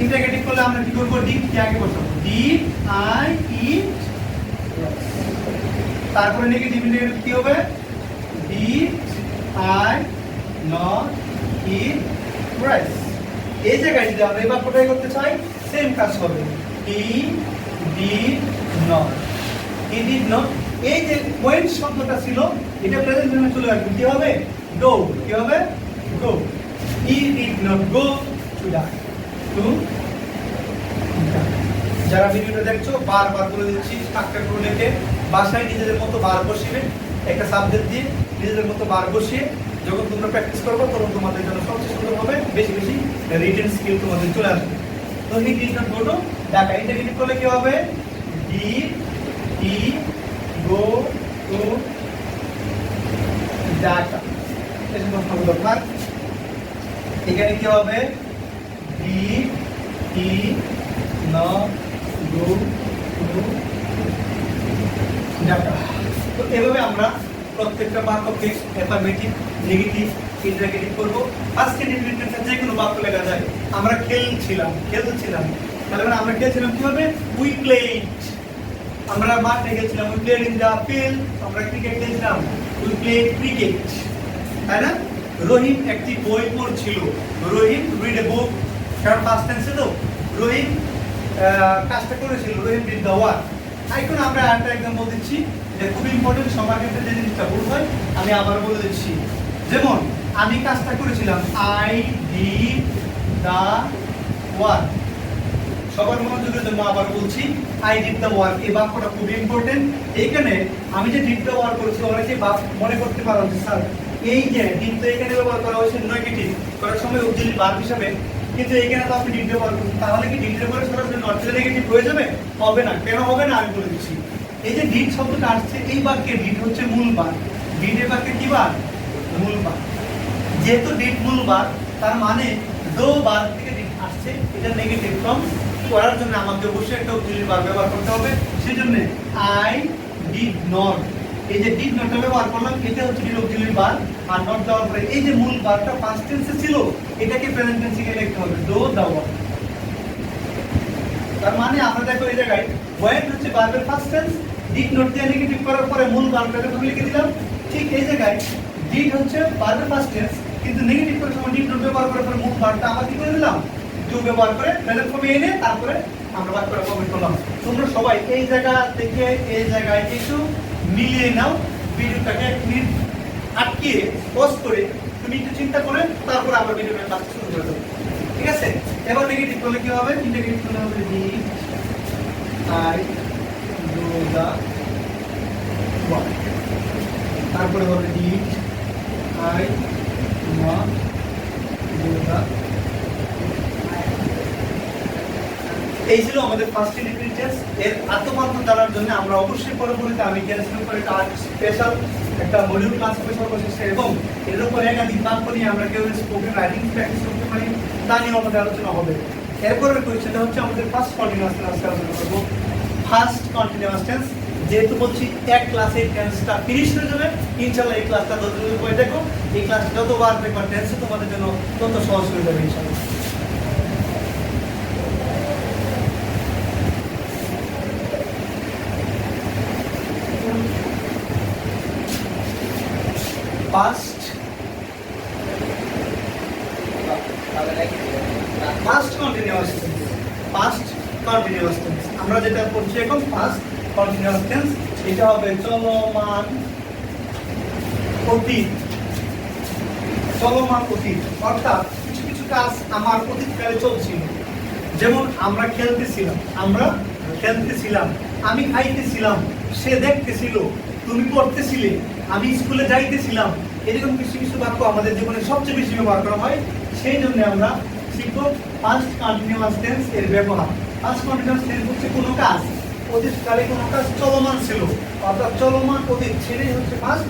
A: Interrogative করলে আমরা কি করব? ডিড কে আগে বসাবো। Did I eat rice. তারপরে নেগেটিভ নেগেটিভ কি হবে? Did I not eat rice. এই জায়গায় যদি আমরা এই বাক্যটাই করতে চাই, সেম কাজ হবে। হি did not, he did not. এই যে ওয়েন্ট শব্দটা ছিল, এটা প্রেজেন্ট টেন্সে চলে আসবে। কি হবে? গো। কি হবে? Go. He did not go to Dhaka. যারা ভিডিওটা দেখছো, বারবার বলে দিচ্ছি, স্ট্রাকচার করে লিখে বাসায় নিজেদের মতো বার বসিয়ে, একটা সাবজেক্ট দিয়ে নিজেদের মতো বার বসিয়ে যখন তোমরা প্র্যাকটিস করবে, তখন তোমাদের জন্য সবচেয়ে সুন্দর হবে। বেশি বেশি রিটেন স্কিল তোমাদের চলে আসবে। তো হি did not go to Dhaka. Interrogative করলে কি হবে? Did he go to Dhaka. এটা তোমার দরকার। এখানে কি হবে? Did he not go to Dhaka. তো এভাবে আমরা প্রত্যেকটা বাক্যকে অ্যাফার্মেটিভ, নেগেটিভ, ইন্টারগেটিভ করবো। ফার্স্ট ইনডিফিনিট টেন্সে যে কোনো বাক্য লেখা যায়। আমরা খেলছিলাম, তাহলে আমরা খেলছিলাম কি হবে? We played. আমরা মাঠে গেছিলাম, we played in the field. আমরা ক্রিকেট খেলছিলাম, উই প্লেড ক্রিকেট, তাই না? রহিম একটি বই পড়ছিল। রহিম রিড এ বুক, কারণ ফার্স্ট টেন্সে তো রহিম কাজটা করেছিল, রহিম ডিড দ্য ওয়ার্ক। এখন আমরা আরেকটা এক্সাম্পল দিচ্ছি, এটা খুব ইম্পর্টেন্ট, সবার ক্ষেত্রে যে জিনিসটা ভুল হয় আমি আবার বলে দিচ্ছি। যেমন আমি কাজটা করেছিলাম, আই ডিড দ্য ওয়ার্ক। সবার মনোযোগের জন্য আবার বলছি, আই ডিড দ্য ওয়ার্ক, এই বাক্যটা খুব ইম্পর্টেন্ট। এইখানে আমি যে ডিড দ্য ওয়ার্ক করেছি, অনেকে মনে করতে পারো যে স্যার এই যে ডিড তো এখানে ব্যবহার করা হয়েছে নেগেটিভ করার সময় অক্সিলারি ভার্ব হিসাবে, কিন্তু এখানে তো আপনি ডিড ব্যবহার করছেন, তাহলে কি ডিড এর পরে সরাসরি নট নেগেটিভ হয়ে যাবে? হবে না। কেন হবে না আমি বলে দিচ্ছি। এই যে ডিড শব্দটা আসছে, এই বাক্যে ডিড হচ্ছে মূল ভার্ব। ডিড এর বাক্যে কি ভার্ব? মূল ভার্ব। যেহেতু ডিড মূল ভার্ব, তার মানে দো ভার্ব থেকে ডিড আসছে, এটা নেগেটিভ ফর্ম করার জন্য আমাকে অবশ্যই একটা অক্সিলারি ভার্ব ব্যবহার করতে হবে। সেজন্য আই ডিড নট, এই যে ডিড নটটা ব্যবহার করলাম, এটা হচ্ছে did auxiliary verb. Are not দেওয়ার পরে এই যে মূল ভার্বটা পাস্ট টেন্সে ছিল, এটাকে প্রেজেন্ট টেন্সে লিখতে হবে, ডো দা ওয়ার্ক। তার মানে আমরা দেখো এই জায়গায় ওয়েন হচ্ছে ভার্বের ফার্স্ট টেন্স, ডিড নট দিয়ে নেগেটিভ করার পরে মূল ভার্বটাকে আমি লিখে দিলাম। ঠিক এই জায়গায় ডিড হচ্ছে ভার্বের ফার্স্ট টেন্স, কিন্তু নেগেটিভ করার সময় ডিড নট ব্যবহার করার পরে মূল ভার্বটা আবার কি করে দিলাম, টু ব্যবহার করে প্রেজেন্ট ফর্মে এনে তারপরে আমরা বাক্যটা কমেন্ট করলাম। তোমরা সবাই এই জায়গা থেকে এই জায়গায় একটু মিলিয়ে নাও, ভিডিওটাকে এক মিনিট আটকিয়ে পজ করে তুমি একটু চিন্তা করে তারপর আবার ভিডিওটা কাজ শুরু করে দেবো, ঠিক আছে? এবার নেগেটিভ করলে কি হবে? নেগেটিভ করলে হবে did I do the work, তারপরে হবে did I not do the. এই ছিল আমাদের ফার্স্ট ইউনিট টেস্ট। এর আত্মপাঠন জানার জন্য আমরা অবশ্যই পরবর্তীতে আমি ক্যান্সেল করে একটা স্পেশাল একটা মডিউল ক্লাস স্পেশাল করছি, এবং এর উপর একাধিক বাক্য নিয়ে আমরা কেউ স্পোকেন রাইটিং প্র্যাকটিস করতে পারি, তা নিয়ে আমাদের আলোচনা হবে। এরপরের কোয়েশ্চেনটা হচ্ছে আমাদের ফার্স্ট কন্টিনিউয়াস টেন্স আলোচনা করব। ফার্স্ট কন্টিনিউয়াস টেন্স, যেহেতু বলছি এক ক্লাসে টেন্সটা ফিনিশ হয়ে যাবে, ইনশাআল্লাহ এই ক্লাসটা যতটুকু করে দেখো, এই ক্লাসটা যতবার দেখো টেন্স তোমাদের জন্য তত সহজ হয়ে যাবে ইনশাআল্লাহ। Past continuous tense, past continuous tense আমরা যেটা পড়ছি এখন past continuous tense, এটা হবে চলমান অতীত। চলমান অতীত অর্থাৎ কিছু কিছু কাজ আমার অতীতকালে চলছিল, যেমন আমরা খেলতেছিলাম, আমি খাইতেছিলাম, সে দেখতেছিল, তুমি পড়তেছিলে, আমি স্কুলে যাইতেছিলাম। এরকম কিছু কিছু বাক্য আমাদের জীবনে সবচেয়ে বেশি ব্যবহার করা হয়, সেই জন্য আমরা শিখব পাস্ট কন্টিনিউয়াস টেন্স এর ব্যবহার। পাস্ট কন্টিনিউয়াস টেন্স হচ্ছে কোনো কাজ অতীতকালে কোনো কাজ চলমান ছিল, অর্থাৎ চলমান অতীত সেটাই হচ্ছে পাস্ট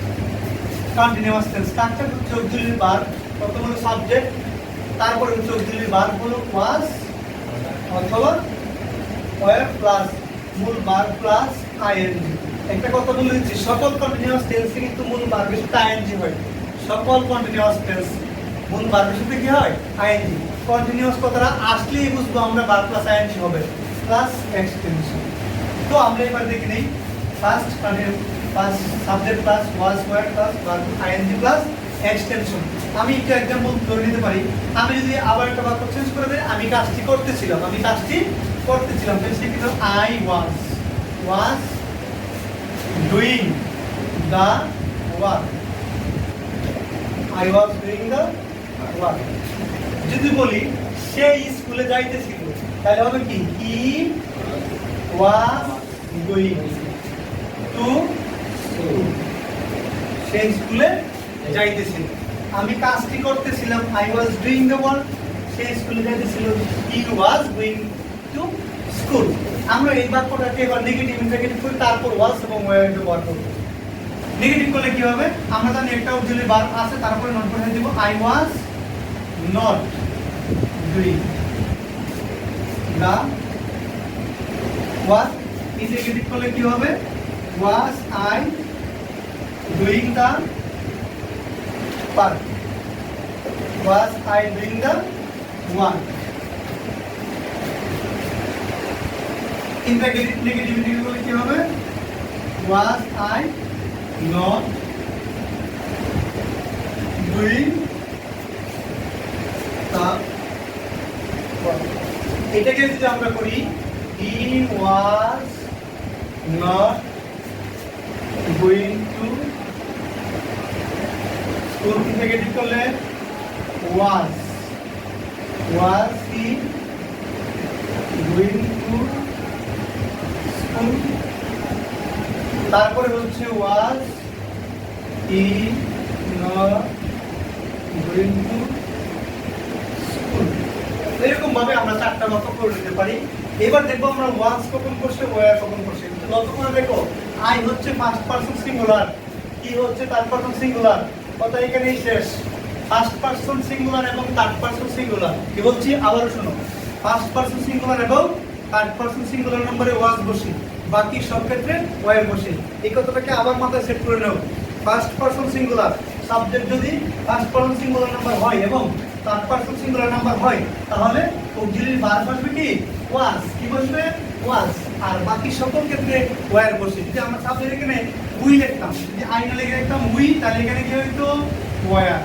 A: কন্টিনিউয়াস টেন্স। স্ট্রাকচার হচ্ছে অক্সিলারি ভার্ব, প্রথম হলো সাবজেক্ট, তারপরে হচ্ছে অক্সিলারি ভার্ব হলো ওয়াজ অথবা ওয়্যার প্লাস মূল ভার্ব প্লাস আইএনজি। একটা কথা বলে দিচ্ছি, সকল কন্টিনিউয়াস টেন্সে কিন্তু মূল ভার্বের সাথে আইএনজি হয়। সকল কন্টিনিউয়াস টেন্স মূল ভার্বের সাথে কি হয়? আইএনজি। কন্টিনিউয়াস কথাটা আসলেই বুঝবো আমরা ভার্ব প্লাস আইএনজি হবে প্লাস এক্সটেনশন। তো আমরা এবার দেখে নেই first subject plus was were plus verb ING plus extension. আমি একটা एग्जांपल ধরে নিতে পারি, আমি যদি আবার একটা বাক্য চেঞ্জ করে দেই, আমি কাজটি করতেছিলাম, তাহলে সেক্ষেত্রে I was doing the work, যদি বলি সে স্কুলে যাইতেছিল, তাহলে হবে কি he was going to school, সে স্কুলে যাইতেছিল। আমি কাজটি করতেছিলাম, I was doing the work, সে স্কুলে যাইতেছিল, he was going to school. আমরা এই বাক্যটাকে এবার নেগেটিভ ইন্টারগেটিভ করি, তারপর ওয়াজ এবং ওয়্যার ব্যবহার করব। নেগেটিভ করলে কি হবে? আমরা জানি একটা অক্সিলারি ভার্ব আছে, তারপরে নট বসাই দেব, I was not doing the work. Negative করলে কি হবে? Was I doing the work, was I doing the work? In the negativity বলে কি হবে? Was I not doing এটাকে যদি আমরা করি he was not going to school থেকে নেগেটিভ করলে was he going to school, তারপরে হচ্ছে was he not going to school. এরকম ভাবে আমরা চারটা বাক্য করে নিতে পারি। এবার দেখবো আমরা ওয়াজ কখন করছে, ওয়্যার কখন করছে। লক্ষ্য করে দেখো, আই হচ্ছে ফার্স্ট পারসন সিঙ্গুলার, কি হচ্ছে থার্ড পারসন সিঙ্গুলার, কথা এখানেই শেষ। ফার্স্ট পারসন সিঙ্গুলার এবং থার্ড পারসন সিঙ্গুলার, কি বলছি আবারও শোনো, ফার্স্ট পারসন সিঙ্গুলার এবং থার্ড পারসন সিঙ্গুলার নম্বরে ওয়াজ বসে, বাকি সব ক্ষেত্রে ওয়্যার বসে। এই কথাটাকে আবার মাথায় সেট করে নাও। ফার্স্ট পারসন সিঙ্গুলার সাবজেক্ট যদি ফার্স্ট পারসন সিঙ্গুলার নাম্বার হয় এবং থার্ড পারসন সিঙ্গুলার নাম্বার হয়, তাহলে অক্সিলারি ভার্ব বসবে কি ওয়াজ, কি বসবে ওয়াজ, আর বাকি সকল ক্ষেত্রে ওয়্যার বসে। যদি আমরা সাবজেক্ট এখানে উই লিখতাম, যদি আই না লিখে লিখতাম উই, তাহলে এখানে কি হইতো ওয়্যার।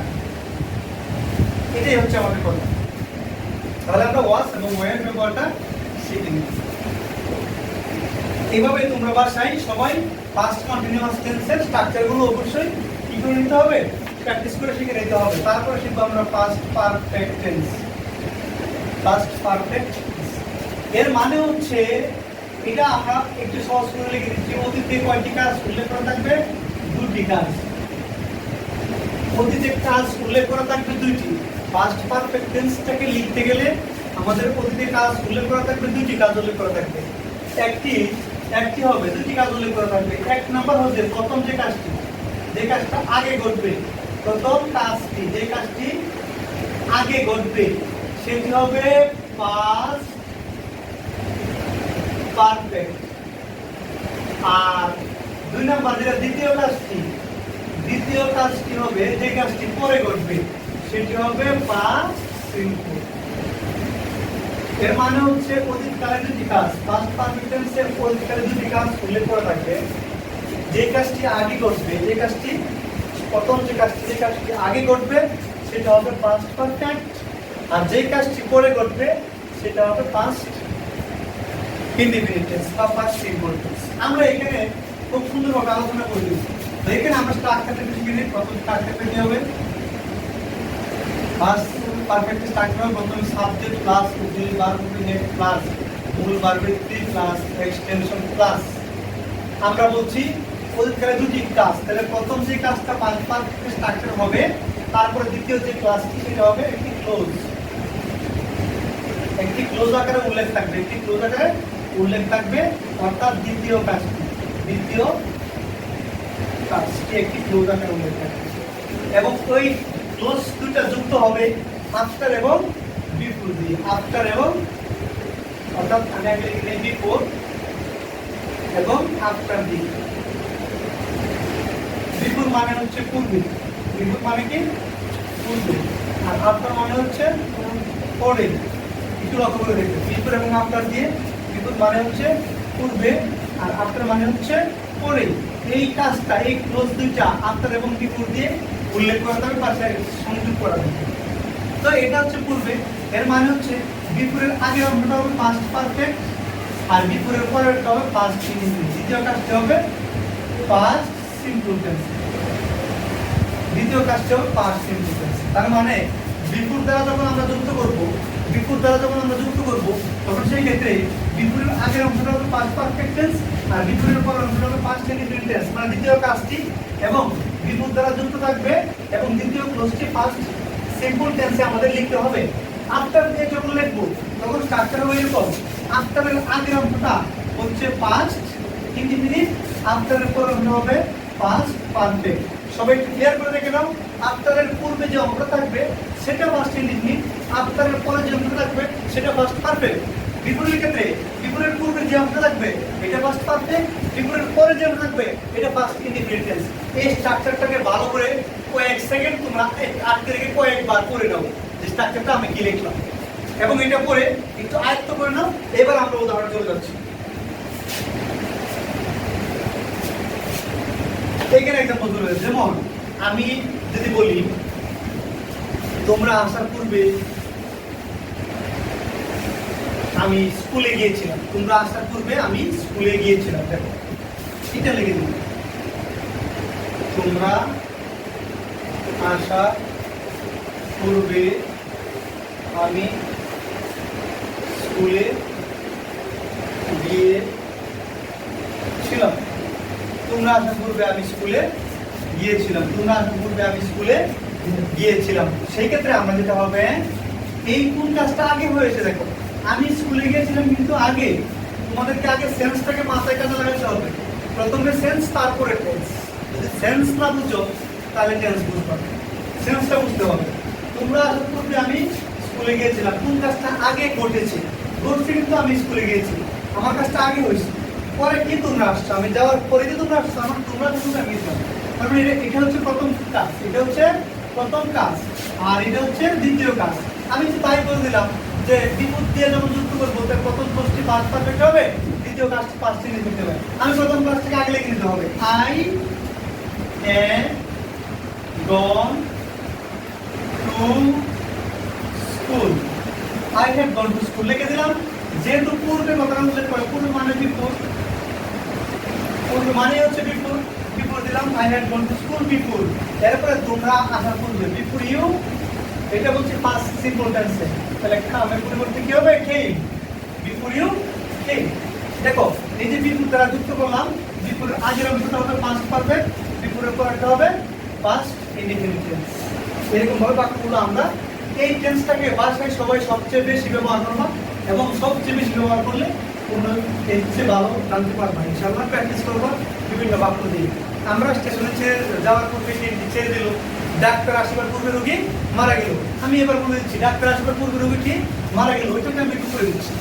A: এটাই হচ্ছে আমাদের কথা। তাহলে আমরা ওয়াজ এবং ওয়্যার ব্যবহারটা শিখে নিই। এইভাবে তোমরা বাসায় সবাই পাস্ট কন্টিনিউয়াস টেন্সের স্ট্রাকচারগুলো অবশ্যই কি করে নিতে হবে, প্র্যাকটিস করে শিখে নিতে হবে। তারপরে শিখবো আমরা past perfect tense. Past perfect এর মানে হচ্ছে, এটা আমরা একটু সহজ করে লিখে দিচ্ছি, অতীতে কয়টি কাজ উল্লেখ করা থাকবে, দুটি কাজ। অতীতে কাজ উল্লেখ করা থাকবে দুইটি। পাস্ট পারফেক্ট টেন্সটাকে লিখতে গেলে আমাদের অতীতে কাজ উল্লেখ করা থাকবে, দুইটি কাজ উল্লেখ করা থাকবে। একটি হবে, দুটি কাজ উল্লেখ করা থাকবে। এক নাম্বার হচ্ছে প্রথম যে কাজটি, যে কাজটা আগে ঘটবে, প্রথম কাজটি যে কাজটি আগে ঘটবে সেটি হবে পাস্ট পারফেক্ট। আর দুই নাম্বার যেটা দ্বিতীয় কাজটি হবে যে কাজটি পরে ঘটবে, সেটি হবে পাস্ট সিম্পল। এর মানে হচ্ছে অতীতকালে দুটি কাজ, পাস্ট পারফেক্ট টেন্সে অতীতকালে দুটি কাজ উল্লেখ করা থাকবে। যে কাজটি আগে ঘটবে, যে কাজটি প্রথম যে কাজটি আগে ঘটবে সেটা হবে পাস্ট পারফেক্ট, আর যে কাজটি পরে ঘটবে সেটা হবে পাস্ট ইনডিফিনিট টেন্স বা পাস্ট সিম্পল টেন্স। আমরা এখানে খুব সুন্দরভাবে আলোচনা করে দিচ্ছি। এখানে আমরা স্ট্রাকচারটা শিখে নিই। প্রথম স্ট্রাকচারটা কি হবে, পাস্ট পারফেক্ট স্ট্রাকচার হবে প্রথমে subject plus auxiliary verb plus মূল ভার্বের ক্রিয়া প্লাস এক্সটেনশন প্লাস। আমরা বলছি অতীতকালে দুটি কাজ, তাহলে প্রথম যে কাজটা পাস্ট পারফেক্ট স্ট্রাকচার হবে, তারপরে দ্বিতীয় যে ক্লাসটি সেটা হবে একটি ক্লোজ আকারে উল্লেখ থাকবে, অর্থাৎ দ্বিতীয় কাজটি একটি ক্লোজ আকারে উল্লেখ থাকবে। এবং ওই ক্লোজ দুটো যুক্ত হবে আফটার এবং বিফোর দিয়ে, আফটার এবং অর্থাৎ আমি আগে লিখে বিফোর এবং আফটার দিয়ে। বিফোর মানে হচ্ছে পূর্বে, বিফোর মানে কি পূর্বে, আর আফটার মানে হচ্ছে পরে। একটু লক্ষ্য করে দেখবে, বিফোর এবং আফটার দিয়ে, বিফোর মানে হচ্ছে পূর্বে আর আফটার মানে হচ্ছে পরে। এই কাজটা, এই ক্লোজ দুইটা আফটার এবং বিফোর দিয়ে উল্লেখ করা থাকবে, পাশে সংযোগ করা থাকবে। তো এটা হচ্ছে পূর্বে, এর মানে হচ্ছে বিফোরের আগের অংশটা হবে পাস্ট পারফেক্ট আর বিফোরের পরেরটা হবে পাস্ট ইনডিফিনিট। দ্বিতীয় কাজটি হবে পাস্ট সিম্পল টেন্স, দ্বিতীয় কাজটি হবে পাস্ট সিম্পল টেন্স। তার মানে বিফোর দ্বারা যখন আমরা যুক্ত করব তখন সেই ক্ষেত্রে বিফোরের আগের অংশটা হবে পাস্ট পারফেক্ট টেন্স আর বিফোরের পরের অংশটা হবে পাস্ট ইনডিফিনিট টেন্স। মানে দ্বিতীয় কাজটি এবং বিফোর দ্বারা যুক্ত থাকবে এবং দ্বিতীয় ক্লোজটি পাস্ট সিম্পল টেন্সে আমাদের লিখতে হবে। আফটার দিয়ে যখন লিখবো তখন স্ট্রাকচার হবে এরকম, আফটারের আগের অংশটা হচ্ছে পাস্ট ইনডিফিনিট, আফটারের পরের অংশ হবে পাস্ট পারফেক্ট। সবাই ক্লিয়ার করে দেখে নাও, আফটারের পূর্বে যে অংশটা থাকবে সেটা পাস্ট ইনডিফিনিট, আফটারের পরে যে অংশটা থাকবে সেটা পাস্ট পারফেক্ট। বিপরীত ক্ষেত্রে বিপরীতের পূর্বে যে অংশটা থাকবে এটা পাস্ট পারফেক্ট, বিপরীতের পরে যে অংশটা থাকবে এটা পাস্ট ইনডিফিনিট টেন্স। এই স্ট্রাকচারটাকে ভালো করে কয়েক সেকেন্ড তোমরা আটকে রেখে কয়েকবার করে নাও যে স্ট্রাকচারটা আমি কি লিখলাম, এবং এটা পরে একটু আয়ত্ত করে নাও। এবার আমরা উদাহরণ চলে যাচ্ছি। এখানে এক্সাম্পল রয়েছে, যেমন আমি যদি বলি তোমরা আসার পূর্বে আমি স্কুলে গিয়েছিলাম, তোমরা আসার পূর্বে আমি স্কুলে গিয়েছিলাম। দেখো এটা লিখে দিই, তোমরা আসার পূর্বে আমি স্কুলে গিয়েছিলাম। তোমরা আসার পূর্বে আমি স্কুলে গিয়েছিলাম। তোমরা আসার পূর্বে আমি স্কুলে গিয়েছিলাম। সেই ক্ষেত্রে আমরা যেটা হবে, এই কোন কাজটা আগে হয়েছে। দেখো আমি স্কুলে গিয়েছিলাম কিন্তু আগে, তোমাদেরকে আগে সেন্সটাকে মাথায় কাজে লাগাতে হবে। প্রথমে সেন্স, তারপরে টেন্স। যদি সেন্স না বুঝো তাহলে টেন্স বুঝতে হবে, সেন্সটা বুঝতে হবে। তোমরা আসার পূর্বে আমি স্কুলে গিয়েছিলাম, কোন কাজটা আগে ঘটেছে। ঘটছে কিন্তু আমি স্কুলে গিয়েছি, আমার কাজটা আগে হয়েছে। পরে কি তোমরা আসছো, আমি যাওয়ার পরে কি তোমরা আসছো, আমার তোমরা কিন্তু আমি গেছিলাম। তারপরে এটা হচ্ছে প্রথম কাজ, এটা হচ্ছে প্রথম কাজ, আর এটা হচ্ছে দ্বিতীয় কাজ। আমি তো তাই বলে দিলাম যে বিপদ দিয়ে যখন যুক্ত করবো, প্রথম কাজটি পাস্ট পারফেক্ট হবে, দ্বিতীয় কাজটি পাস্ট টেন্সে করতে হবে। আমি প্রথম কাজটাকে আগে লিখে দিতে হবে, I have gone to school. I have gone to school লিখে দিলাম। যেহেতু পূর্বে কথাটা উল্লেখ করে, পূর্বে মানে বিফোর, পূর্বে মানে হচ্ছে বিফোর, বিফোর দিলাম I had gone to school before. এরপরে তোমরা আসার পূর্বে, বিফোর ইউ, এটা বলছে পাস্ট সিম্পল টেন্সে, তাহলে কামের পরিবর্তে কি হবে, কেম। Before you came. দেখো এই যে বিফোর দ্বারা যুক্ত করলাম, বিফোর আগের অংশটা হবে পাস্ট পারফেক্ট, বিফোরের পরেরটা হবে পাস্ট ইনডিফিনিট টেন্স। এরকম ভাবে বাক্যগুলো আমরা এই টেন্সটাকে ভাষায় সবাই সবচেয়ে বেশি ব্যবহার করবো, এবং সবচেয়ে বেশি ব্যবহার করলে কোনো টেন্সে ভালো জানতে পারবো। ইনশাআল্লাহ প্র্যাকটিস করবো বিভিন্ন বাক্য দিয়ে। আমরা স্টেশনে যাওয়ার পূর্বে ট্রেনটি ছেড়ে দিল, ডাক্তার আসবার পূর্বে রোগী মারা গেল। আমি এবার বলে দিচ্ছি, ডাক্তার আসবার পূর্বে রোগীটি মারা গেল, ওইটাকে আমি একটু করে দিচ্ছি।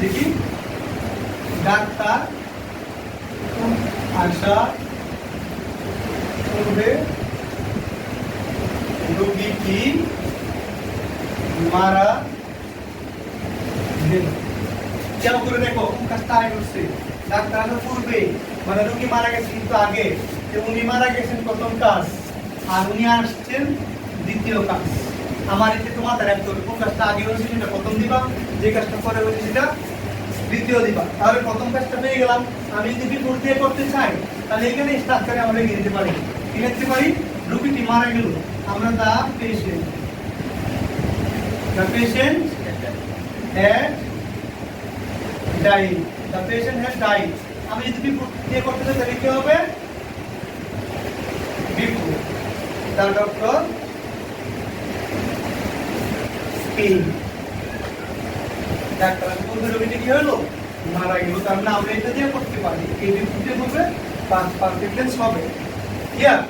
A: দেখি, ডাক্তার আসার পূর্বে রোগীটি মারা গেল। কেমন করে দেখো কোন কাজটা আগে করছে, ডাক্তার আসার পূর্বে মানে রোগী মারা গেছে কিন্তু আগে, উনি মারা গেছেন প্রথম কাজ, আর উনি আসছেন দ্বিতীয় কাজ। আমার এতে তোমার রাখতে হবে, কোন কাজটা আগে হয়েছে সেটা প্রথম দিবা, যে কাজটা পরে হয়েছে সেটা দ্বিতীয় দিবা। তাহলে প্রথম কাজটা পেয়ে গেলাম। আমি যদি বিফোর দিয়ে করতে চাই তাহলে এখানে স্ট্রাকচারে আমরা লিখে দিতে পারি, কি লিখতে পারি, রোগীটি মারা গেল, আমরা the patient had died, the patient had died। আমি যদি বিফোর দিয়ে করতে চাই তাহলে কি হবে, before the doctor came। Doctor পূর্বে রোগীটি কি হলো, মারা গেল। তার মানে আমরা এটা দিয়ে করতে পারি, এই বিফোর দিয়ে করবে পাস্ট পারফেক্ট টেন্স হবে। ক্লিয়ার?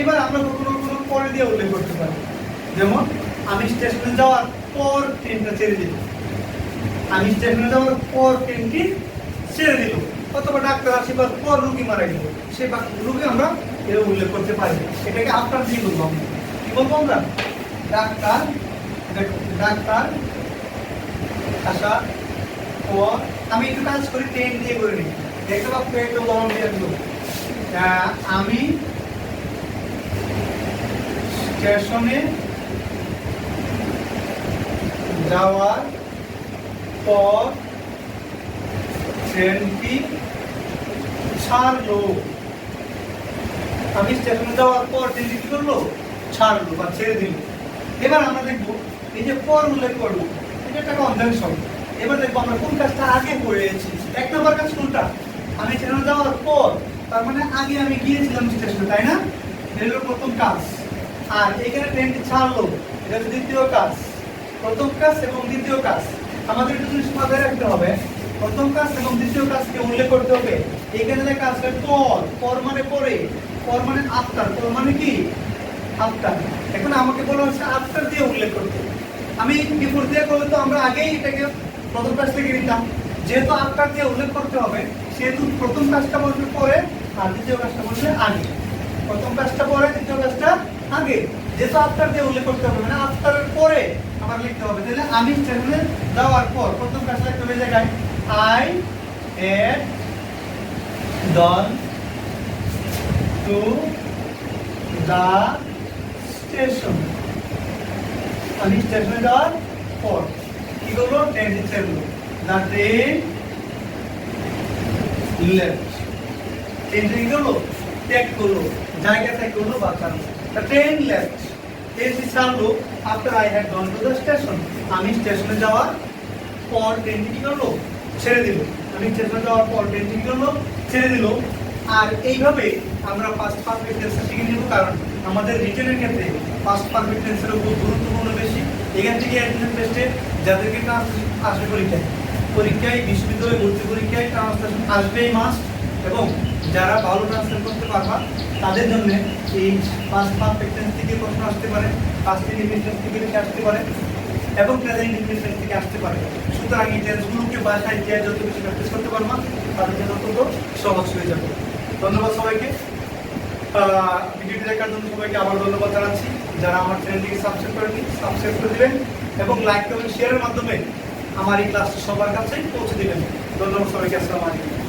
A: এবার আমরা কখনো পরে দিয়ে উল্লেখ করতে পারি, যেমন আমি স্টেশনে যাওয়ার পর ট্রেনটা ছেড়ে দিল, আমি স্টেশনে যাওয়ার পর ট্রেনটি ছেড়ে দিল। অথবা ডাক্তার আসিবার পর রোগী মারা গেল, সেই রোগী আমরা এর উল্লেখ করতে পারি। এটাকে আফটার দিয়ে বলবো আমরা, কি বলবো আমরা, ডাক্তার, দেখো ডাক্তার আসা পর, আমি একটু কাজ করি ট্রেন দিয়ে করে নিই, দেখতে পাচ্ছি একটা উদাহরণ দিয়ে দিল, আমি স্টেশনে যাওয়ার পর ট্রেনটি ছাড়লো। আমি স্টেশনে যাওয়ার পর ট্রেনটি কি করলো, ছাড়লো বা ছেড়ে দিল। এবার আমরা দেখবো এই যে পর উল্লেখ করবো, এটা একটা কনজাংশন। এবার দেখবো আমরা কোন কাজটা আগে করেছি। এক নম্বর কাজ কোনটা, আমি স্টেশনে যাওয়ার পর, তার মানে আগে আমি গিয়েছিলাম স্টেশনে, তাই না, এটা হলো প্রথম কাজ। আর এখানে ট্রেনটি ছাড়লো, এটা হচ্ছে দ্বিতীয় কাজ। প্রথম কাজ এবং দ্বিতীয় কাজ আমাদের একটু জিনিস মাথায় রাখতে হবে, প্রথম কাজ এবং দ্বিতীয় কাজকে উল্লেখ করতে হবে। এখানে লেখা আছে পর, পর মানে পরে, পর মানে আফটার, পর মানে কি আফটার। এখন আমাকে বলা হচ্ছে আফটার দিয়ে উল্লেখ করতে। আমি বিফোর দিয়ে করলে তো আমরা আগেই এটাকে প্রথম কাজ থেকে নিতাম, যেহেতু আফটার দিয়ে উল্লেখ করতে হবে সেহেতু প্রথম কাজটা বলবে পরে আর দ্বিতীয় কাজটা বলবে আগে। প্রথম কাজটা পরে, দ্বিতীয় কাজটা আগে, যেহেতু আফটার দিয়ে উল্লেখ করতে হবে মানে আফটারের পরে আমার লিখতে হবে। তাহলে আমি স্টেশনে যাওয়ার পর প্রথম কাজটা লিখতে হবে জায়গায় I had gone to the station. আমি স্টেশনে যাওয়ার পর, কি কি করলো? ট্রেনটি ছেড়লো। The train left. ট্রেনটি কি করলো? ত্যাগ করলো, জায়গা ত্যাগ করলো বা ছাড়লো। The train left. ট্রেনটি ছাড়লো after I had gone to the station. আমি স্টেশনে যাওয়ার পর ট্রেনটি কি করলো? ছেড়ে দিল। আমি স্টেশনে যাওয়ার পর ট্রেনটি কি করলো? ছেড়ে দিল। আর এইভাবে আমরা পাস্ট পারফেক্ট টেন্স শিখে নিব, কারণ আমাদের রিটেনের ক্ষেত্রে পাস্ট পারফেক্ট টেন্সের উপর গুরুত্বপূর্ণ বেশি। এখান থেকে অ্যাটেন্ডেন্স টেস্টে যাদেরকে ট্রান্সলেশন আসবে পরীক্ষায় বিশ্ববিদ্যালয় ভর্তি পরীক্ষায় ট্রান্সলেশন আসবেই মাস্ট, এবং যারা ভালো ট্রান্সলেট করতে পারবা তাদের জন্য এই পাস্ট পারফেক্ট টেন্স থেকে প্রশ্ন আসতে পারে, পাস্ট ইনডিফিনিট টেন্স থেকে আসতে পারে, এবং প্রেজেন্ট ইনডিফিনিট টেন্স থেকে আসতে পারে। সুতরাং এই টেন্সগুলোকে বাসায় গিয়ে যত বেশি প্র্যাকটিস করতে পারবা তাদের জন্য তত সহজ হয়ে যাবে। ধন্যবাদ সবাইকে। ভিডিওটি দেখার জন্য সবাইকে আবার ধন্যবাদ জানাচ্ছি। যারা আমার চ্যানেলটিকে সাবস্ক্রাইব করেনি সাবস্ক্রাইব করে দিবেন, এবং লাইক এবং শেয়ারের মাধ্যমে আমার এই ক্লাসটি সবার কাছে পৌঁছে দিবেন। ধন্যবাদ সবাইকে। আসসালামু আলাইকুম।